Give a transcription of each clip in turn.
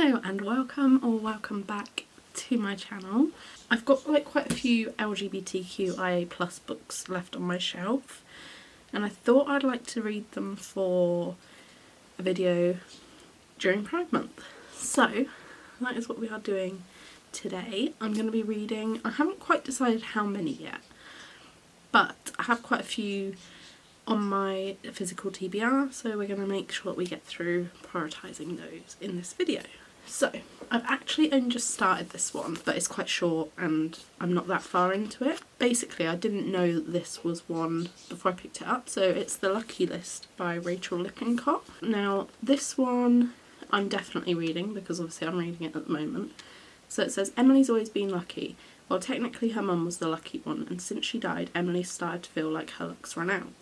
Hello and welcome back to my channel. I've got quite a few LGBTQIA plus books left on my shelf and I thought I'd like to read them for a video during Pride Month. So that is what we are doing today. I'm going to be reading, I haven't quite decided how many yet, but I have quite a few on my physical TBR, so we're going to make sure that we get through prioritising those in this video. So I've actually only just started this one, but it's quite short and I'm not that far into it. Basically, I didn't know that this was one before I picked it up, so it's The Lucky List by Rachel Lippincott. Now this one I'm definitely reading because obviously I'm reading it at the moment. So it says, Emily's always been lucky. Well, technically her mum was the lucky one, and since she died, Emily started to feel like her luck's run out.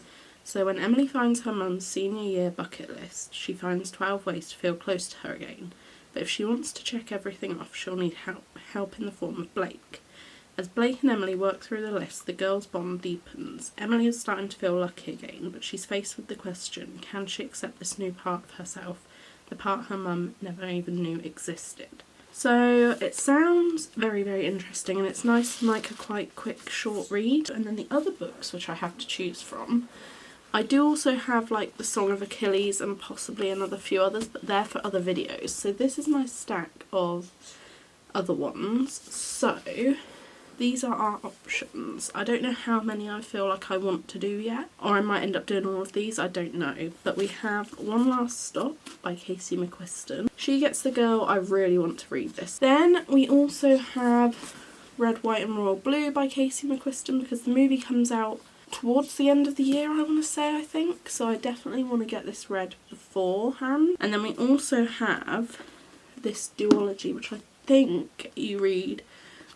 So when Emily finds her mum's senior year bucket list, she finds 12 ways to feel close to her again. But if she wants to check everything off, she'll need help in the form of Blake. As Blake and Emily work through the list, the girls' bond deepens. Emily is starting to feel lucky again, but she's faced with the question, can she accept this new part of herself, the part her mum never even knew existed? So it sounds very, very interesting, and it's nice and like a quite quick, short read. And then the other books which I have to choose from, I do also have like The Song of Achilles and possibly another few others, but they're for other videos. So this is my stack of other ones. So these are our options. I don't know how many I feel like I want to do yet, or I might end up doing all of these, I don't know. But we have One Last Stop by Casey McQuiston. She Gets the Girl, I really want to read this. Then we also have Red, White and Royal Blue by Casey McQuiston, because the movie comes out towards the end of the year, I want to say, I think. So I definitely want to get this read beforehand. And then we also have this duology, which I think you read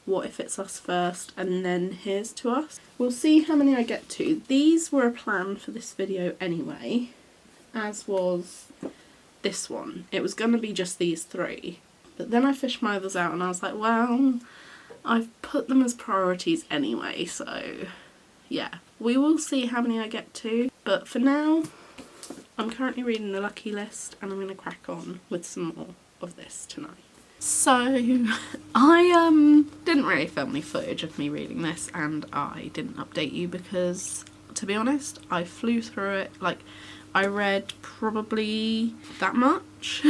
What If It's Us first and then Here's to Us. We'll see how many I get to. These were a plan for this video anyway, as was this one. It was going to be just these three. But then I fished my others out and I was like, well, I've put them as priorities anyway, so yeah. We will see how many I get to, but for now, I'm currently reading The Lucky List and I'm going to crack on with some more of this tonight. So, I didn't really film any footage of me reading this, and I didn't update you because, to be honest, I flew through it. Like, I read probably that much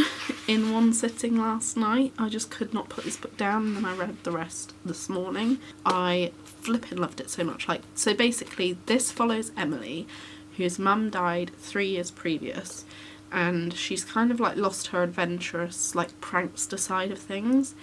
in one sitting last night. I just could not put this book down, and then I read the rest this morning. I flipping loved it so much. Like, so basically this follows Emily, whose mum died 3 years previous, and she's kind of like lost her adventurous like prankster side of things,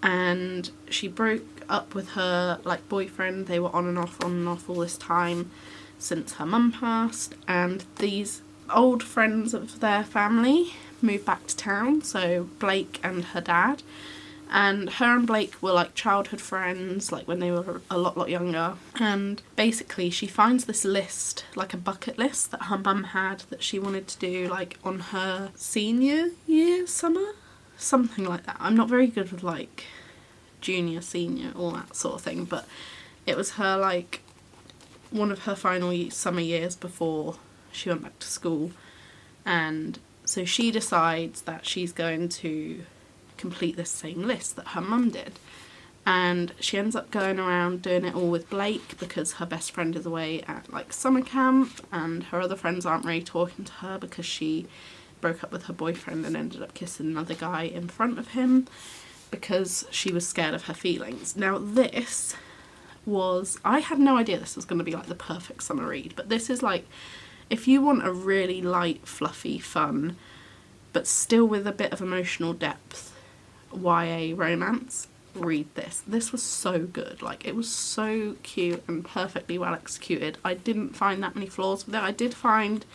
and she broke up with her like boyfriend. They were on and off all this time since her mum passed, and these old friends of their family moved back to town, so Blake and her dad. And her and Blake were like childhood friends, like when they were a lot younger. And basically she finds this list, like a bucket list that her mum had that she wanted to do like on her senior year summer, something like that. I'm not very good with like junior, senior, all that sort of thing, but it was her like one of her final summer years before she went back to school. And so she decides that she's going to complete this same list that her mum did, and she ends up going around doing it all with Blake because her best friend is away at like summer camp, and her other friends aren't really talking to her because she broke up with her boyfriend and ended up kissing another guy in front of him because she was scared of her feelings. Now this was, I had no idea this was going to be like the perfect summer read, but this is like, if you want a really light, fluffy, fun, but still with a bit of emotional depth YA romance, read this. This was so good. Like, it was so cute and perfectly well executed. I didn't find that many flaws with it. I did find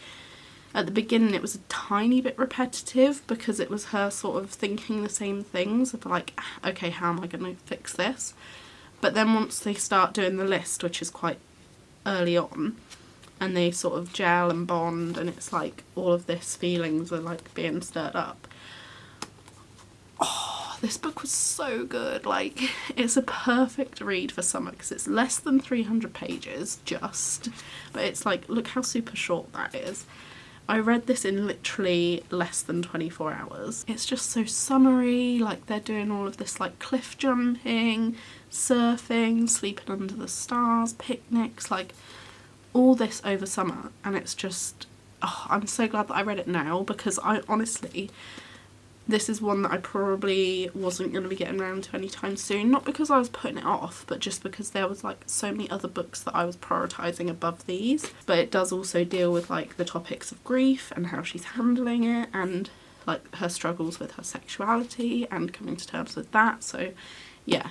at the beginning it was a tiny bit repetitive because it was her sort of thinking the same things of like, okay, how am I going to fix this? But then once they start doing the list, which is quite early on, and they sort of gel and bond, and it's like all of this feelings are like being stirred up. Oh, this book was so good. Like, it's a perfect read for summer because it's less than 300 pages just, but it's like, look how super short that is. I read this in literally less than 24 hours. It's just so summery, like they're doing all of this like cliff jumping, surfing, sleeping under the stars, picnics, like all this over summer, and it's just, oh, I'm so glad that I read it now, because I honestly, this is one that I probably wasn't going to be getting around to anytime soon. Not because I was putting it off, but just because there was like so many other books that I was prioritising above these. But it does also deal with like the topics of grief and how she's handling it, and like her struggles with her sexuality and coming to terms with that. So yeah,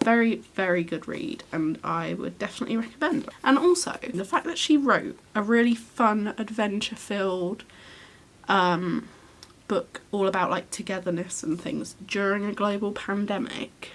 very, very good read, and I would definitely recommend. And also the fact that she wrote a really fun, adventure-filled book all about like togetherness and things during a global pandemic,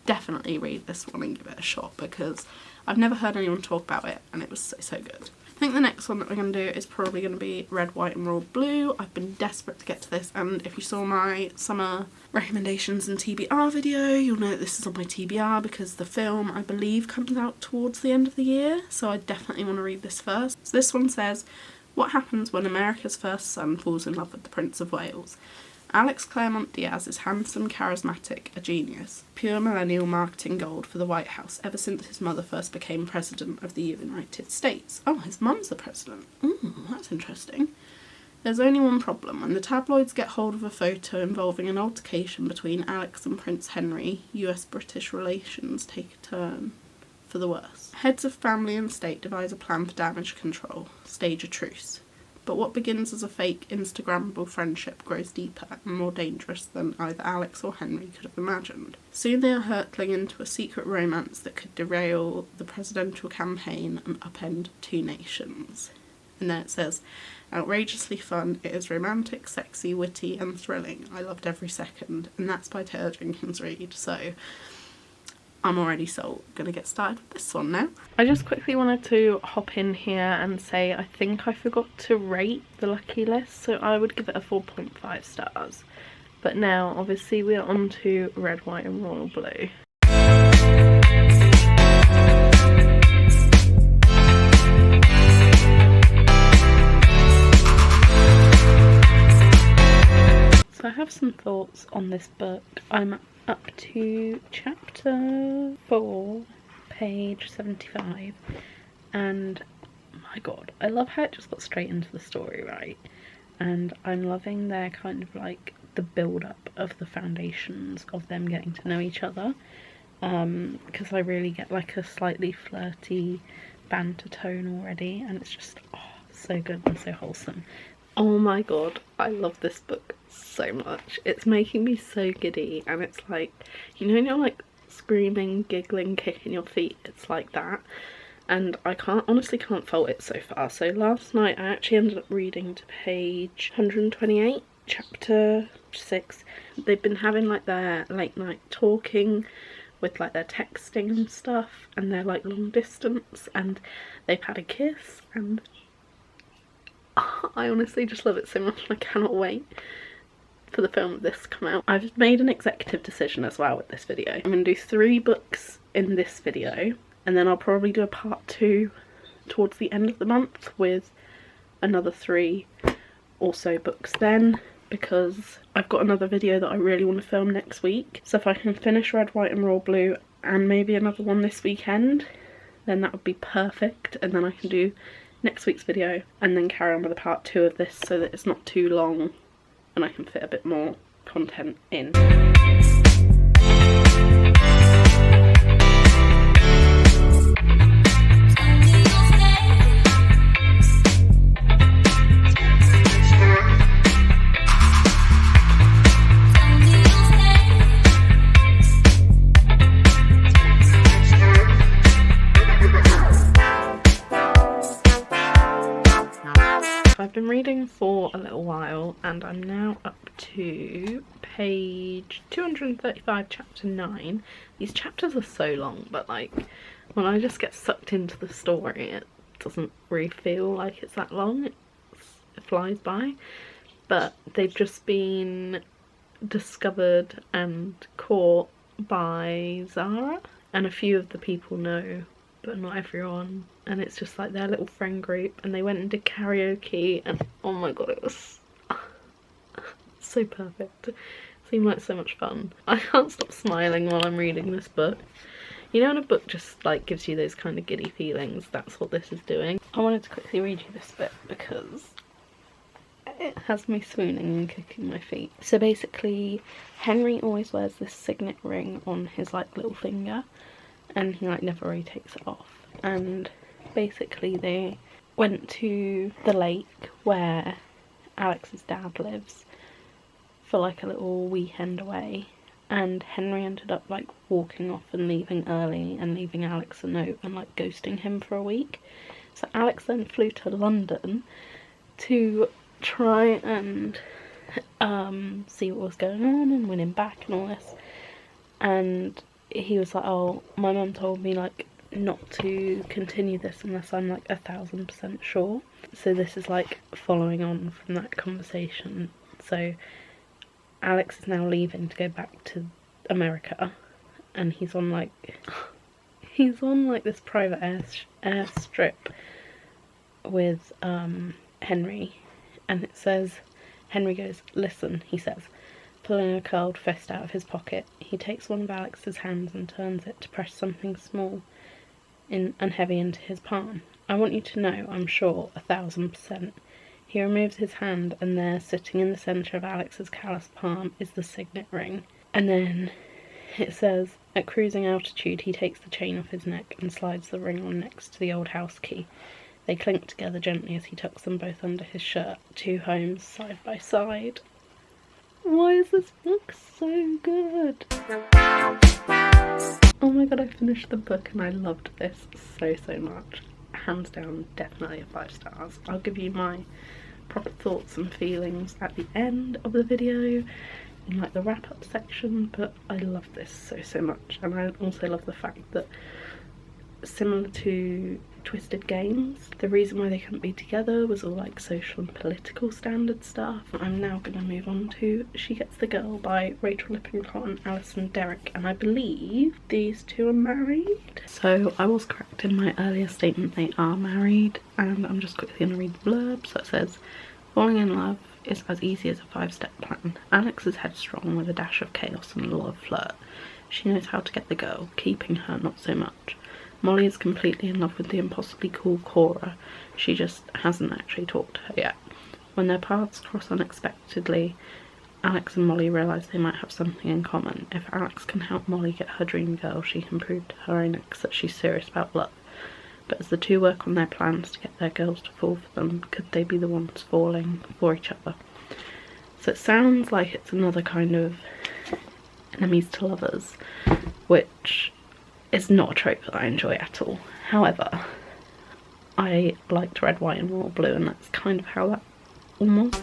definitely read this one and give it a shot, because I've never heard anyone talk about it and it was so good. I think the next one that we're going to do is probably going to be Red, White and Royal Blue. I've been desperate to get to this, and if you saw my summer recommendations and TBR video, you'll know that this is on my TBR because the film, I believe, comes out towards the end of the year, so I definitely want to read this first. So this one says, what happens when America's first son falls in love with the Prince of Wales? Alex Claremont Diaz is handsome, charismatic, a genius. Pure millennial marketing gold for the White House ever since his mother first became president of the United States. Oh, his mum's the president. That's interesting. There's only one problem. When the tabloids get hold of a photo involving an altercation between Alex and Prince Henry, US-British relations take a turn for the worse. Heads of family and state devise a plan for damage control, stage a truce. But what begins as a fake Instagrammable friendship grows deeper and more dangerous than either Alex or Henry could have imagined. Soon they are hurtling into a secret romance that could derail the presidential campaign and upend two nations. And then it says, outrageously fun, it is romantic, sexy, witty and thrilling. I loved every second. And that's by Taylor Jenkins Reid, so I'm already sold. Gonna get started with this one now. I just quickly wanted to hop in here and say I think I forgot to rate the Lucky List, so I would give it a 4.5 stars. But now obviously we're on to Red, White and Royal Blue. So I have some thoughts on this book. I'm up to chapter 4, page 75, and my god, I love how it just got straight into the story, right? And I'm loving their kind of like the build-up of the foundations of them getting to know each other, because I really get like a slightly flirty banter tone already, and it's just so good and so wholesome. Oh my god, I love this book so much. It's making me so giddy, and it's like, you know when you're like screaming, giggling, kicking your feet, it's like that. And I honestly can't fault it so far. So last night I actually ended up reading to page 128, chapter 6. They've been having like their late night talking with like their texting and stuff, and they're like long distance, and they've had a kiss, and I honestly just love it so much, and I cannot wait for the film of this to come out. I've made an executive decision as well with this video. I'm going to do 3 books in this video, and then I'll probably do a part 2 towards the end of the month with another 3 also books then, because I've got another video that I really want to film next week. So if I can finish Red, White and Royal Blue and maybe another one this weekend, then that would be perfect, and then I can do next week's video and then carry on with a part 2 of this so that it's not too long and I can fit a bit more content in. I've been reading for a little while and I'm now up to page 235, chapter 9. These chapters are so long, but like when I just get sucked into the story, it doesn't really feel like it's that long. It flies by. But they've just been discovered and caught by Zara, and a few of the people know but not everyone, and it's just like their little friend group, and they went and did karaoke, and oh my god, it was so perfect. It seemed like so much fun. I can't stop smiling while I'm reading this book. You know when a book just like gives you those kind of giddy feelings? That's what this is doing. I wanted to quickly read you this bit because it has me swooning and kicking my feet. So basically, Henry always wears this signet ring on his like little finger, and he like never really takes it off. And basically they went to the lake where Alex's dad lives for like a little weekend away, and Henry ended up like walking off and leaving early and leaving Alex a note and like ghosting him for a week. So Alex then flew to London to try and see what was going on and win him back and all this, and he was like, oh, my mum told me like not to continue this unless I'm like 1000% sure. So this is like following on from that conversation. So Alex is now leaving to go back to America, and he's on like this private airstrip with Henry, and it says, Henry goes, listen, he says, pulling a curled fist out of his pocket. He takes one of Alex's hands and turns it to press something small and heavy into his palm. I want you to know, I'm sure, 1000%. He removes his hand, and there, sitting in the centre of Alex's calloused palm, is the signet ring. And then it says, at cruising altitude, he takes the chain off his neck and slides the ring on next to the old house key. They clink together gently as he tucks them both under his shirt. Two homes side by side. Why is this book so good? Oh my god, I finished the book and I loved this so much. Hands down, definitely a 5 stars. I'll give you my proper thoughts and feelings at the end of the video in like the wrap up section, but I love this so much. And I also love the fact that, similar to Twisted Games, the reason why they couldn't be together was all like social and political standard stuff. I'm now going to move on to She Gets the Girl by Rachel Lippincott and Alison Derrick, and I believe these two are married. So I was correct in my earlier statement, they are married, and I'm just quickly going to read the blurb. So it says, falling in love is as easy as a 5-step plan. Alex is headstrong with a dash of chaos and a lot of flirt. She knows how to get the girl, keeping her not so much. Molly is completely in love with the impossibly cool Cora. She just hasn't actually talked to her yet. When their paths cross unexpectedly, Alex and Molly realise they might have something in common. If Alex can help Molly get her dream girl, she can prove to her own ex that she's serious about love. But as the two work on their plans to get their girls to fall for them, could they be the ones falling for each other? So it sounds like it's another kind of enemies to lovers, which is not a trope that I enjoy at all. However, I liked Red, White and Royal Blue, and that's kind of how that almost.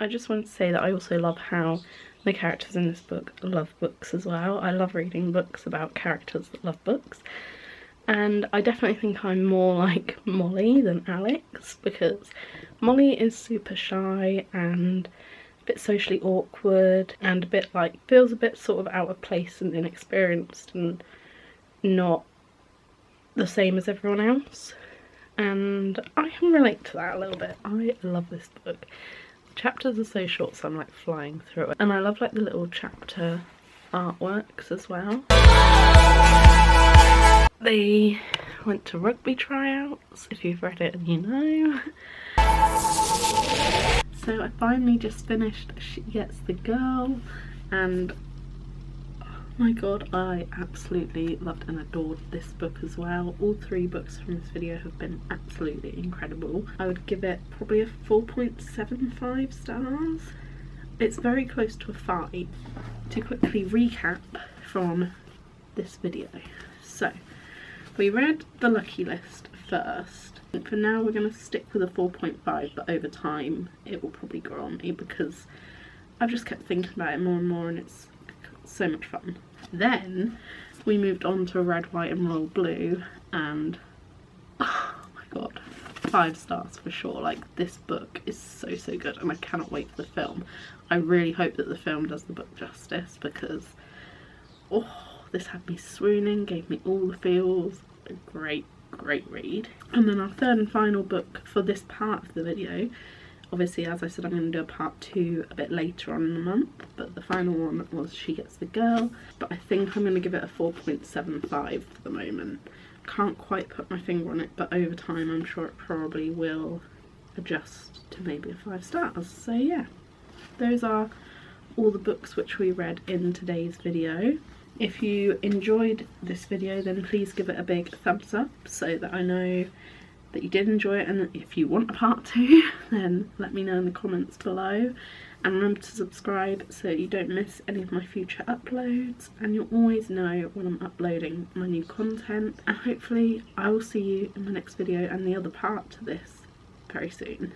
I just wanted to say that I also love how the characters in this book love books as well. I love reading books about characters that love books, and I definitely think I'm more like Molly than Alex, because Molly is super shy and a bit socially awkward and a bit like, feels a bit sort of out of place and inexperienced and not the same as everyone else, and I can relate to that a little bit. I love this book. Chapters are so short, so I'm like flying through it, and I love like the little chapter artworks as well. They went to rugby tryouts, if you've read it and you know. So I finally just finished She Gets the Girl, and My god, I absolutely loved and adored this book as well. All 3 books from this video have been absolutely incredible. I would give it probably a 4.75 stars. It's very close to a 5. To quickly recap from this video. So, we read The Lucky List first. For now we're going to stick with a 4.5, but over time it will probably grow on me because I've just kept thinking about it more and more and it's so much fun. Then we moved on to Red, White and Royal Blue, and oh my god, 5 stars for sure. Like, this book is so good and I cannot wait for the film. I really hope that the film does the book justice because this had me swooning, gave me all the feels. A great read. And then our 3rd and final book for this part of the video, obviously as I said I'm going to do a part 2 a bit later on in the month, but the final one was She Gets the Girl, but I think I'm going to give it a 4.75 for the moment. Can't quite put my finger on it, but over time I'm sure it probably will adjust to maybe a 5 stars. So yeah, those are all the books which we read in today's video. If you enjoyed this video then please give it a big thumbs up so that I know that you did enjoy it, and if you want a part 2 then let me know in the comments below, and remember to subscribe so you don't miss any of my future uploads and you'll always know when I'm uploading my new content, and hopefully I will see you in my next video and the other part to this very soon.